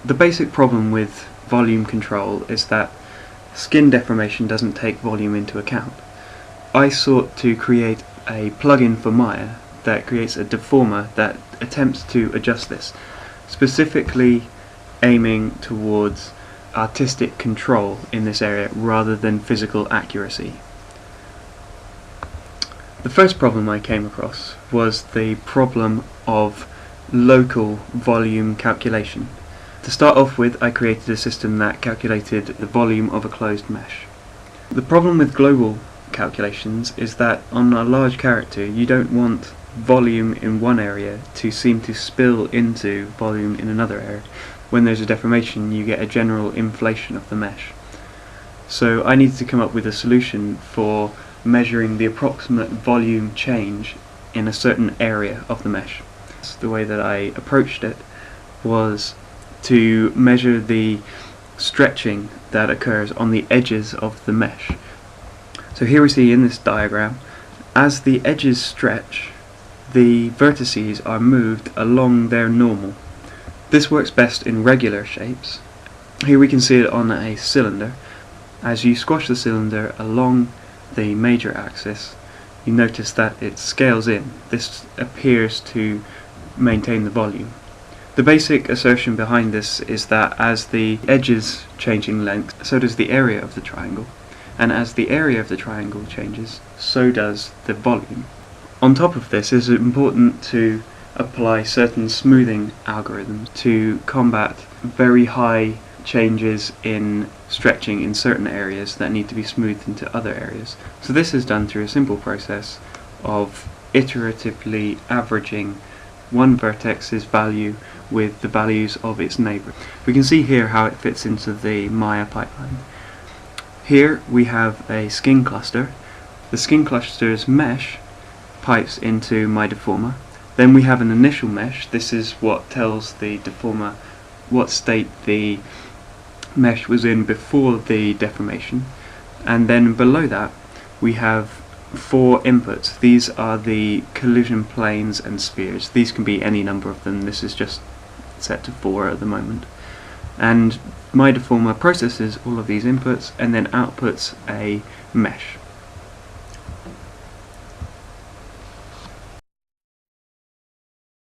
The basic problem with volume control is that skin deformation doesn't take volume into account. I sought to create a plugin for Maya that creates a deformer that attempts to adjust this, specifically aiming towards artistic control in this area rather than physical accuracy. The first problem I came across was the problem of local volume calculation. To start off with, I created a system that calculated the volume of a closed mesh. The problem with global calculations is that on a large character you don't want volume in one area to seem to spill into volume in another area. When there's a deformation, you get a general inflation of the mesh. So I needed to come up with a solution for measuring the approximate volume change in a certain area of the mesh. The way that I approached it was to measure the stretching that occurs on the edges of the mesh. So here we see in this diagram, as the edges stretch, the vertices are moved along their normal. This works best in regular shapes. Here we can see it on a cylinder. As you squash the cylinder along the major axis, you notice that it scales in. This appears to maintain the volume. The basic assertion behind this is that as the edges change in length, so does the area of the triangle, and as the area of the triangle changes, so does the volume. On top of this, it is important to apply certain smoothing algorithms to combat very high changes in stretching in certain areas that need to be smoothed into other areas. So this is done through a simple process of iteratively averaging one vertex's value with the values of its neighbour. We can see here how it fits into the Maya pipeline. Here we have a skin cluster. The skin cluster's mesh pipes into my deformer. Then we have an initial mesh. This is what tells the deformer what state the mesh was in before the deformation. And then below that we have 4 inputs. These are the collision planes and spheres. These can be any number of them. This is just set to 4 at the moment. And my deformer processes all of these inputs and then outputs a mesh.